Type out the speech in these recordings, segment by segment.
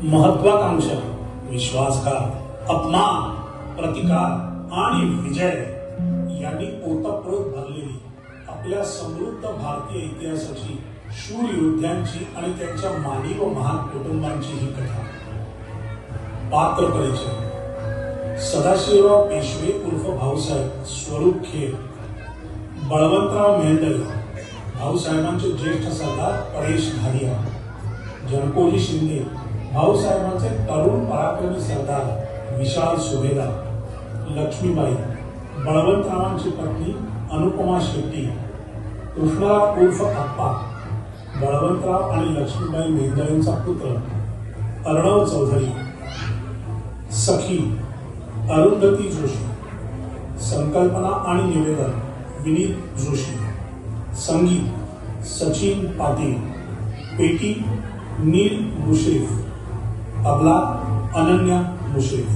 महत्वाकांक्षा, विश्वासघात, अपमान, प्रतिकार आणि विजय यांनी ओतप्रोत भरलेली आपल्या समृद्ध भारतीय इतिहासाची शूर योद्ध्यांची आणि त्यांच्या मानी व महान कुटुंबांची ही कथा. पात्र परिचय: सदाशिवराव पेशवे उर्फ भाऊसाहेब स्वरूप खेर, बळवंतराव मेहंदळे, भाऊसाहेबांचे ज्येष्ठ सरदार परेश धारिया, जनकोजी शिंदे, भाऊसाहेबांचे तरुण पराक्रमी सरदार विशाल सुभेदार, लक्ष्मीबाई, बळवंतरावांची पत्नी अनुपमा शेट्टी, कृष्णराव उर्फ अप्पा, बळवंतराव आणि लक्ष्मीबाई मेहंदळेंचा पुत्र अर्णव चौधरी, सखी अरुंधती जोशी, संकल्पना आणि निवेदन विनीत जोशी, संगीत सचिन पाटील, पेटी नील मुश्रीफ, तबला अनन्या मुश्रीफ.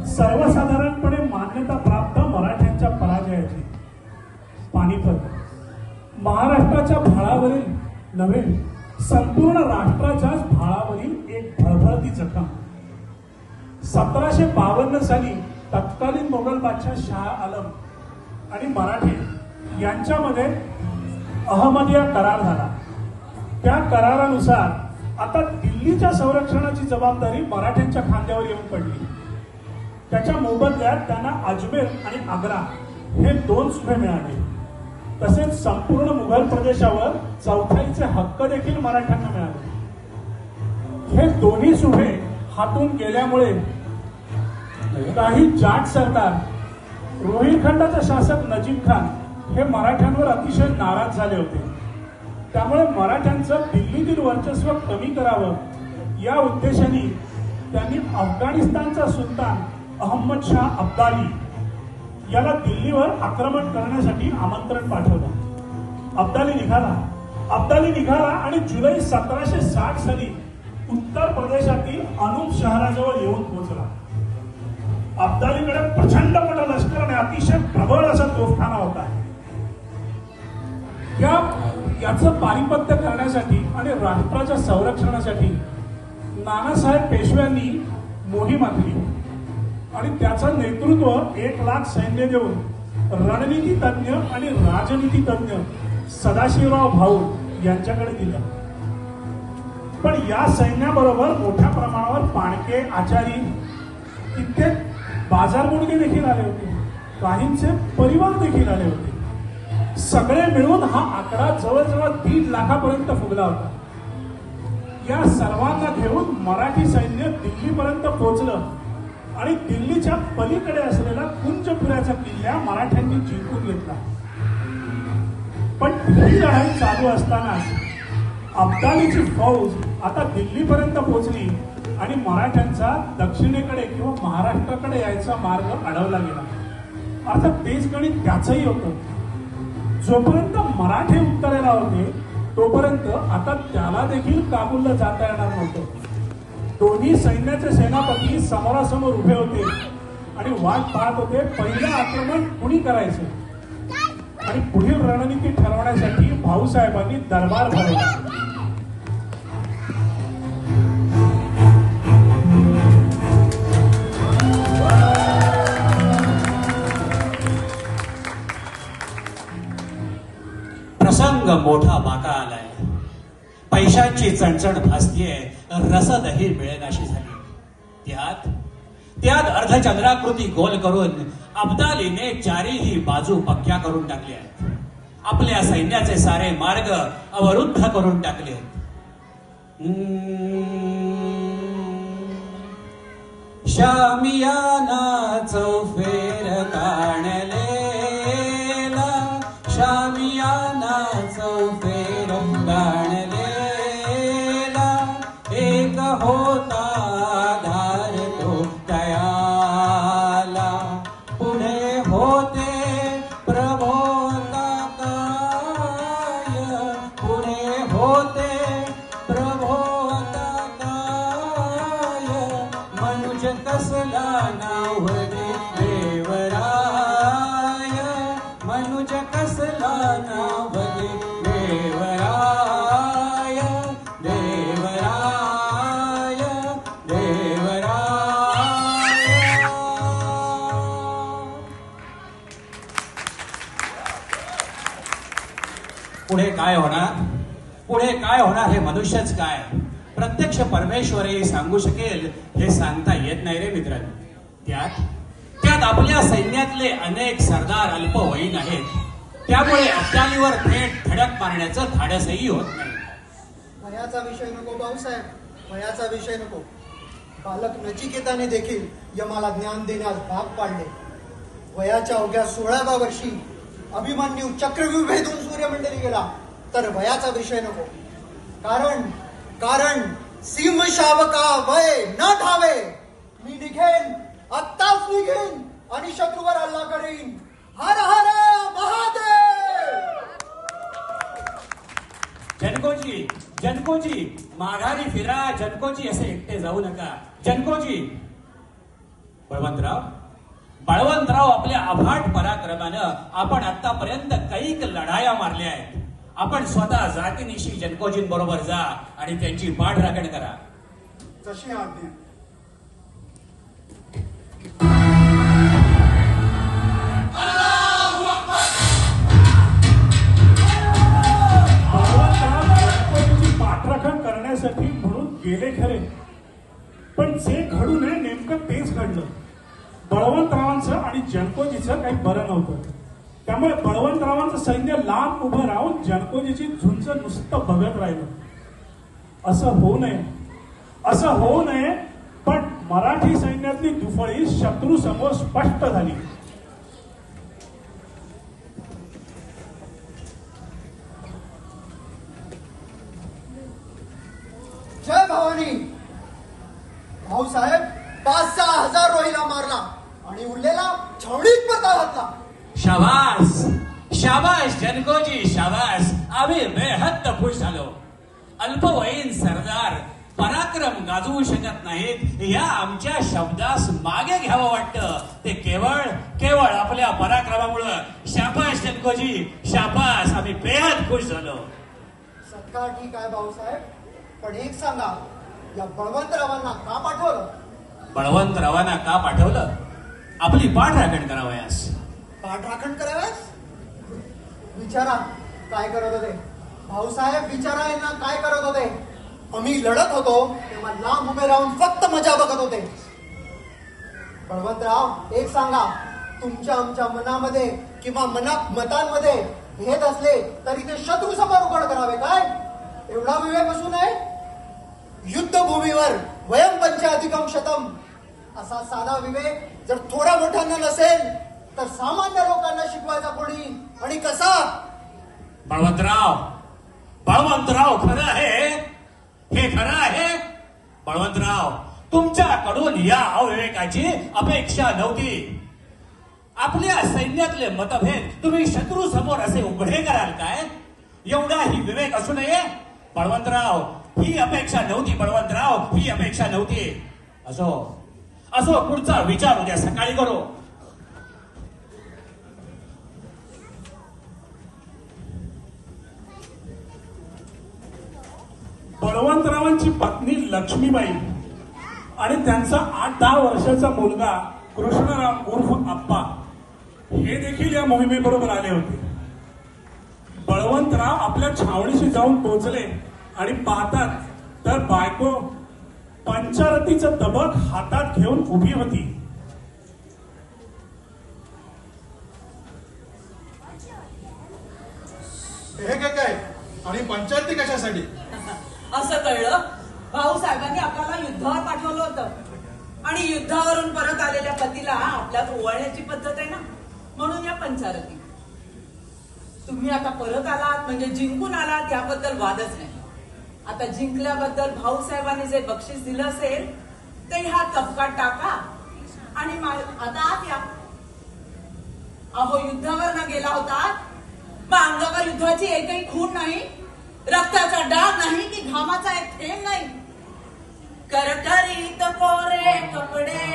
सर्वसाधारणपणे मान्यता प्राप्त मराठ्यांच्या पराजयाची. पानिपत महाराष्ट्राच्या भाळावरील नव्हे, संपूर्ण राष्ट्राच्याच भाळावरील एक भळभळती जखम. 1752 साली तत्कालीन मोगल बादशाह शाह आलम आणि मराठे यांच्यामध्ये अहमदिया करार झाला. त्या करारानुसार आता दिल्लीच्या संरक्षणाची जबाबदारी मराठ्यांच्या खांद्यावर येऊन पडली. त्याच्या मोबदल्यात त्यांना अजमेर आणि आग्रा हे 2 सुभे मिळाले. तसेच संपूर्ण मुघल प्रदेशावर चौथाईचे हक्क देखील मराठ्यांना मिळाले. हे दोन्ही सुभे हातून गेल्यामुळे काही जाट सरदार, रोहिलखंडाचा शासक नजीब खान हे मराठ्यांवर अतिशय नाराज झाले होते. त्यामुळे मराठ्यांचं दिल्लीतील वर्चस्व कमी करावं या उद्देशाने त्यांनी अफगाणिस्तानचा सुलतान अहमद शाह अब्दाली याला दिल्लीवर आक्रमण करण्यासाठी आमंत्रण पाठवलं. अब्दाली निघाला आणि जुलै 1760 साली उत्तर प्रदेशातील अनूप शहराजवळ येऊन पोहोचला. अब्दालीकडे प्रचंड मोठा लष्कर आणि अतिशय प्रबळ असा तोफखाना होता. याचं पारिपत्य करण्यासाठी आणि राष्ट्राच्या संरक्षणासाठी नानासाहेब पेशव्यांनी मोहीम आखली आणि त्याचं नेतृत्व 1 लाख सैन्य देऊन रणनीती तज्ञ आणि राजनीती तज्ञ सदाशिवराव भाऊ यांच्याकडे दिलं. पण या सैन्याबरोबर मोठ्या प्रमाणावर पाणके, आचारी, कित्येक बाजारमुडगे देखील आले होते. काहींचे परिवार देखील आले होते. सगळे मिळून हा आकडा जवळजवळ 1.5 लाखापर्यंत फुगला होता. या सर्वांना घेऊन मराठी सैन्य दिल्लीपर्यंत पोहोचलं आणि दिल्लीच्या पलीकडे असलेला कुंजपुराचा किल्ला मराठ्यांनी जिंकून घेतला. पण ही लढाई चालू असतानाच अब्दालीची फौज आता दिल्लीपर्यंत पोहोचली आणि मराठ्यांचा दक्षिणेकडे किंवा महाराष्ट्राकडे यायचा मार्ग अडवला गेला. अर्थात तेच गणित त्याचंही होतं. जोपर्यंत मराठे उत्तरेला होते तोपर्यंत आता त्याला देखील काबूलला जाता येणार नव्हतं. दोन्ही सैन्याचे सेनापती समोरासमोर उभे होते आणि वाट पाहत होते पहिलं आक्रमण कुणी करायचं. आणि पुढील रणनीती ठरवण्यासाठी भाऊसाहेबांनी दरबार भरवला. प्रसंग मोठा बाका आलाय. पैशांची चणचण भासतीये, रसदही मिळेनाशी झाली. त्यात अर्धचंद्राकृती गोल करून अब्दालीने 4ही बाजू पक्क्या करून टाकल्या आहेत. आपल्या सैन्याचे सारे मार्ग अवरुद्ध करून टाकले. शामियाना चौफेर काढलेला, शामियाना चौफेर काढलेला, एक होता धार तो तयाला, पुढे होते प्रभोता काय, पुढे होते प्रभो पुढे काय होणार हे मनुष्यच काय प्रत्यक्ष परमेश्वरही सांगू शकेल हे सांगता येत नाही रे मित्रांनो. त्यात आपल्या सैन्यातले अनेक सरदार अल्पवयीन आहेत. त्यामुळे अफगाणीवर थेट धडक मारण्याचं धाडसही होत नाही. वयाचा विषय नको भाऊसाहेब, वयाचा विषय नको. बालक नचिकेताने देखील यमाला ज्ञान देण्यास भाग पाडले. वयाच्या अवघ्या 16व्या वर्षी अभिमन्यू चक्रव्यूह भेदून सूर्यमंडली गेला. तर वयाचा विषय नको. कारण सिंह शावका वय न ठावे. मी निघेन, आत्ताच निघेन आणि शत्रूवर हल्ला करेन. हर हर महादेव. जनकोजी माघारी फिरा. जनकोजी असे एकटे जाऊ नका. जनकोजी. बळवंतराव आपल्या अफाट पराक्रमानं आपण आतापर्यंत कैक लढाया मारल्या आहेत. आपण स्वतः जातीनिशी जनकोजींबरोबर जा आणि त्यांची पाठराखण करा. जशी आज्ञा. पाठराखण करण्यासाठी म्हणून गेले खरे, पण जे घडू नये नेमकं तेच घडलं. बळवंतरावांचं आणि जनकोजीचं काही बरं नव्हतं. त्यामुळे बळवंतरावांचं सैन्य लांब उभं राहून जनकोजीची झुंज नुसतं बघत राहिलं. असं होऊ नये, पण मराठी सैन्यातली दुफळी शत्रू समोर स्पष्ट झाली. जय भवानी. भाऊसाहेब 5-6 हजार रोहिला मारला आणि उरलेला छावणीत परता घातला. शाबास जनकोजी शाबास. आम्ही बेहद्द खुश झालो. अल्पवयीन सरदार पराक्रम गाजवू शकत नाहीत या आमच्या शब्दास मागे घ्यावं वाटतं. ते केवळ आपल्या पराक्रमामुळं. शाबास जनकोजी शाबास. आम्ही बेहद खुश झालो. सत्कार ठीक आहे भाऊसाहेब, पण एक सांगा, या बळवंतरावांना का पाठवलं? आपली पाठराखण करावयास. पाठराखण कराव्यास? विचारा काय करत होते भाऊसाहेब. विचारा यांना काय करत होते. आम्ही लढत होतो तेव्हा लांब उभे राहून फक्त मजा बघत होते. बळवंतराव एक सांगा, तुमच्या आमच्या मनामध्ये किंवा मतांमध्ये भेद असले तरी ते शत्रू समोर उघड करावे काय? एवढा विवेक असू नये? युद्धभूमीवर वयम पंचाधिकम शतम असा साधा विवेक जर थोडा मोठ्यांना नसेल तर सामान्य लोकांना शिकवायचा कोणी आणि कसा? बळवंतराव खरं आहे. हे खरं आहे. बळवंतराव, तुमच्याकडून या अविवेकाची अपेक्षा नव्हती. आपल्या सैन्यातले मतभेद तुम्ही शत्रू समोर असे उघडे कराल काय? एवढाही विवेक असू नये? बळवंतराव, ही अपेक्षा नव्हती. बळवंतराव, ही अपेक्षा नव्हती. असो पुढचा विचार उद्या सकाळी करू. बळवंतरावांची पत्नी लक्ष्मीबाई आणि त्यांचा 8-10 वर्षाचा मुलगा कृष्णराव उर्फ आप्पा हे देखील या मोहिमेबरोबर आले होते. बळवंतराव आपल्या छावणीशी जाऊन पोहोचले आणि पाहतात तर बायको पंचारतीचं तबक हातात घेऊन उभी होती. हे काय आणि पंचायती कशासाठी? असं कळलं, भाऊसाहेबांनी आपल्याला युद्धावर पाठवलं होतं आणि युद्धावरून परत आलेल्या पतीला आपल्यात ओवाळण्याची पद्धत आहे ना, म्हणून या पंचारती. तुम्ही आता परत आलात म्हणजे जिंकून आलात याबद्दल वादच नाही. आता जिंकल्याबद्दल भाऊसाहेबांनी जे बक्षीस दिलं असेल ते ह्या तबकात टाका आणि आता आत या. अहो, युद्धावर न गेला होता मग अंगावर युद्धाची एकही खूण नाही, रक्ताचा डाग नाही की घामाचा एक थेंब नाही. करकरीत कोरे कपडे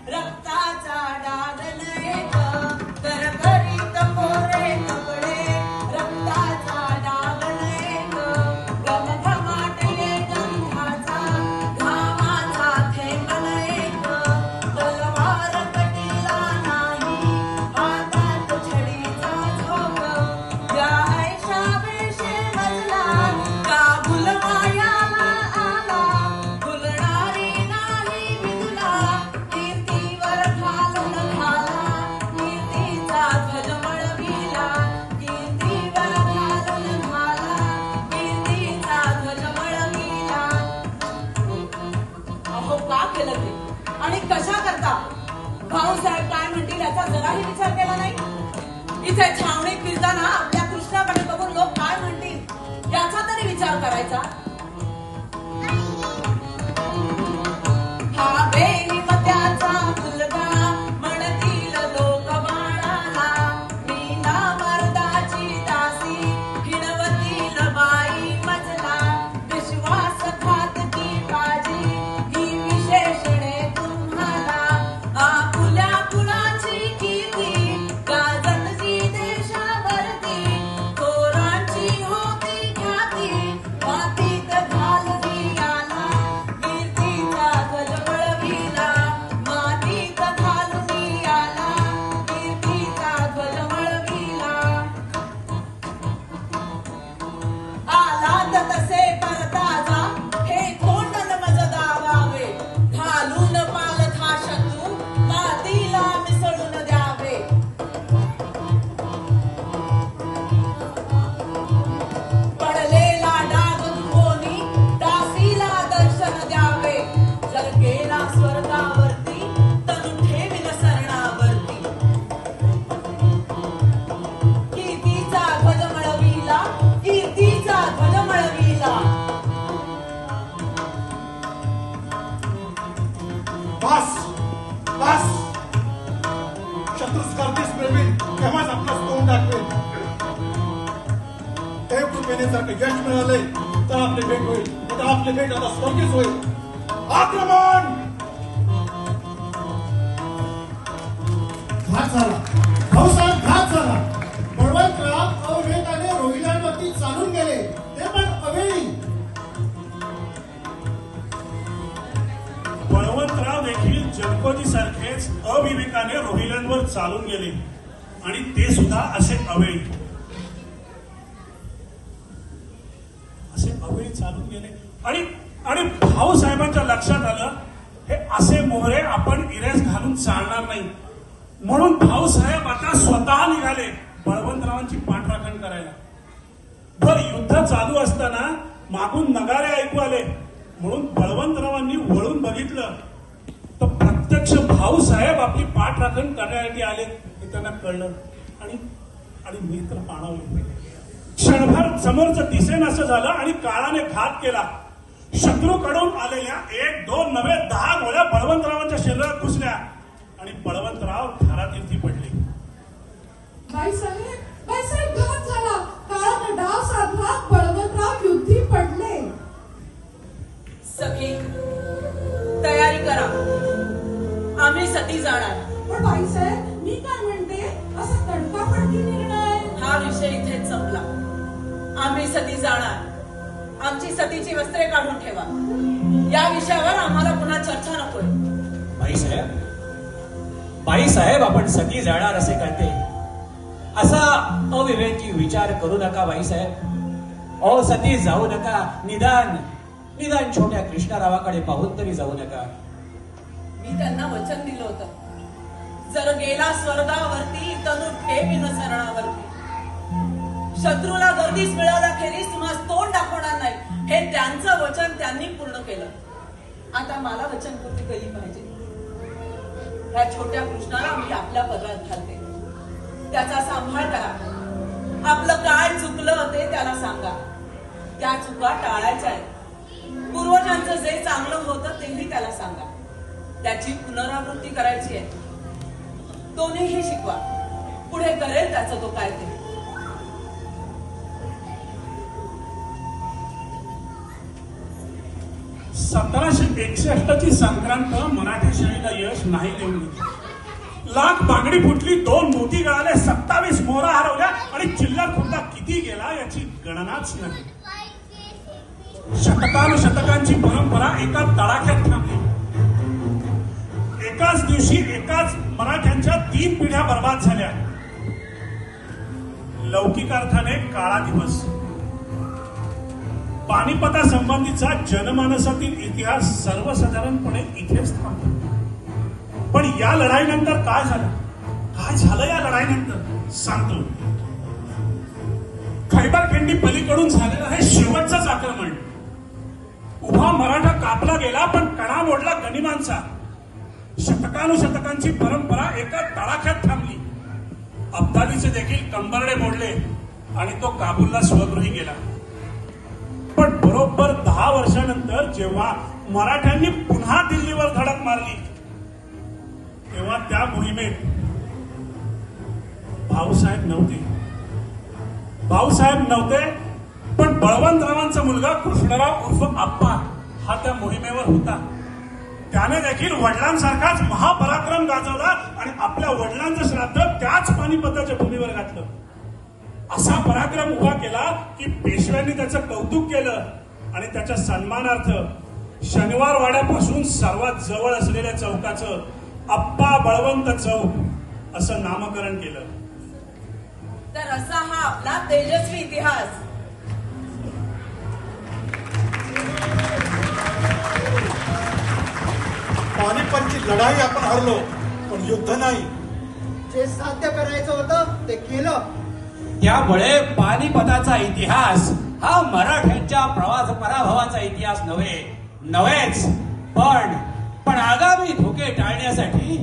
रक्ताचा डाग नाही. करकरीत कोरे कपडे रक्ताचा डाग नाही. घमघमाटले गंधाचा घामाचा थेंब नाही. तलवार कटीला नाही, हातात छडीचा झोक. या ऐशा बेशे मजला का इथे छावणीत फिरताना आपल्या कृष्णाकडे बघून लोक काय म्हणतील याचा तरी विचार करायचा. हा बेनिमत्याचा मुलगा म्हणतील लोक बाळाला, मीना मर्दाची दासी हिणवतील बाई मजला, विश्वासघातकी बाजी ही विशेषणे तुम्हाला, आपुल्या कुळाची कीर्ती गाजत जी देशावरती, चोरांची होती ख्याती मातीत घालवी याला, कीर्तीचा ध्वज वळविला मातीत घालवी याला, कीर्तीचा ध्वज वळविला. आलात तसे परताजा हे कोंडल मज दावावे, घालून पालथा शत्रू मातीला मिसळून द्यावे. पडलेला डाग धुवोनी दासीला दर्शन द्यावे, जर गेला स्वर्गावरती तनु ठेवील सरणावरती. कीर्तीचा ध्वज मळविला, कीर्तीचा ध्वज मळविला. बस बस, शत्रूस करतेस मिळवी तेव्हाच आपलं तोंड दाखवेल. देव कृपेने जर का यश मिळाले तर आपली भेट होईल, तर आपली भेट आता स्वर्गीच होईल. आक्रमण! घात झाला भाऊसाहेब, घात झाला. बळवंतराव अविवेकाने रोहिल्यांवरती चालून गेले, ते पण अवेळी. बळवंतराव देखील जनकोजी सारखेच अविवेकाने रोहिल्यांवर चालून गेले आणि ते सुद्धा असे अवेळी चालून गेले. आणि भाऊसाहेबांच्या लक्षात आलं हे असे मोहरे आपण इरेस घालून चालणार नाही, म्हणून भाऊसाहेब आता स्वतः निघाले बळवंतरावांची पाठराखण करायला. भर युद्ध चालू असताना मागून नगारे ऐकू आले, म्हणून बळवंतरावांनी वळून बघितलं तर प्रत्यक्ष भाऊसाहेब आपली पाठराखण करण्यासाठी आले हे त्यांना कळलं आणि नेत्र पाणावले. क्षणभर समोरचं दिसेनासं झालं आणि काळाने घात केला. शत्रूकडून आलेल्या 1, 2 नव्हे 10 गोळ्या बळवंतरावांच्या शरीरात घुसल्या आणि बळवंतराव धारातीर्थी पडले. बाईसाहेब घात झाला, काळाने डाव साधला, बळवंतराव युद्धी पडले. सखी तयारी करा, आम्ही सती जाणार. पण बाईसाहेब मी काय म्हणते, असा तडकाफडकी निर्णय. हा विषय इथेच संपला. आम्ही सती जाणार. आमची सतीची वस्त्रे काढून ठेवा. या विषयावर आम्हाला पुन्हा चर्चा नकोय. बाईसाहेब आपण सती जाणार असे करते असा अविवेकी विचार करू नका बाईसाहेब. सती जाऊ नका, निदान छोट्या कृष्णारावाकडे पाहून तरी जाऊ नका. मी त्यांना वचन दिलं होतं, जर गेला स्वर्गावरती तनु ठेवीन सरणावरती. शत्रूला गर्दीस मिळाल्याखेरीज तुम्हाला तोंड दाखवणार नाही हे त्यांचं वचन त्यांनी पूर्ण केलं. आता मला वचन पूर्ती केली पाहिजे. ह्या छोट्या कृष्णाला मी आपल्या पदरात घालते, त्याचा सांभाळ करा. आपलं काय चुकलं ते त्याला सांगा. त्या चुका टाळायच्या आहेत. पूर्वजांचं जे चांगलं होतं तेही त्याला सांगा. त्याची पुनरावृत्ती करायची आहे. दोन्हीही शिकवा. पुढे करेल त्याचं तो काय ते. 1761 संक्रांत मराठेशाहीला यश नाही देऊन दिली. लाख बांगडी फुटली, 2 मोती गळाले, 27 मोहरा हरवल्या आणि चिल्लर खुर्दा किती गेला याची गणनाच नाही. शतकानुशतकांची परंपरा एका तडाख्यात थांबली. एकाच दिवशी एकाच मराठ्यांच्या 3 पिढ्या बर्बाद झाल्या. लौकिक अर्थाने काळा दिवस. पानिपता संबंधीचा जनमानसातील इतिहास सर्वसाधारणपणे इथेच थांबतो. पण या लढाईनंतर काय झालं? काय झालं या लढाईनंतर सांगतो. खैबर खिंडी पलीकडून झालेलं हे शेवटचंच आक्रमण. उभा मराठा कापला गेला, पण कणा मोडला गनिमांचा. शतकानुशतकांची परंपरा एका तडाख्यात थांबली. अब्दालीचे देखील कंबरडे मोडले आणि तो काबूलला स्वगृही गेला. पण बरोबर 10 वर्षानंतर जेव्हा मराठ्यांनी पुन्हा दिल्लीवर धडक मारली तेव्हा त्या मोहिमेत भाऊसाहेब नव्हते, पण बळवंतरावांचा मुलगा कृष्णराव उर्फ आप्पा हा त्या मोहिमेवर होता. त्याने देखील वडिलांसारखाच महापराक्रम गाजवला आणि आपल्या वडिलांचं श्राद्ध त्याच पानिपताच्या भूमीवर घातलं. असा पराक्रम उभा केला की पेशव्यांनी त्याचं कौतुक केलं आणि त्याच्या सन्मानार्थ शनिवार वाड्यापासून सर्वात जवळ असलेल्या चौकाचं आप्पा बळवंत चौक असं नामकरण केलं. तर असा हा आपला तेजस्वी इतिहास. पानिपतची लढाई आपण हरलो, पण युद्ध नाही. जे साध्य करायचं होतं ते केलं. त्यामुळे पानिपताचा इतिहास हा मराठ्यांच्या पराभवाचा इतिहास नव्हेच पण आगामी धोके टाळण्यासाठी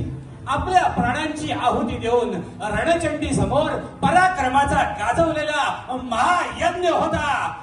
आपल्या प्राणांची आहुती देऊन रणचंडी समोर पराक्रमाचा गाजवलेला महायज्ञ होता.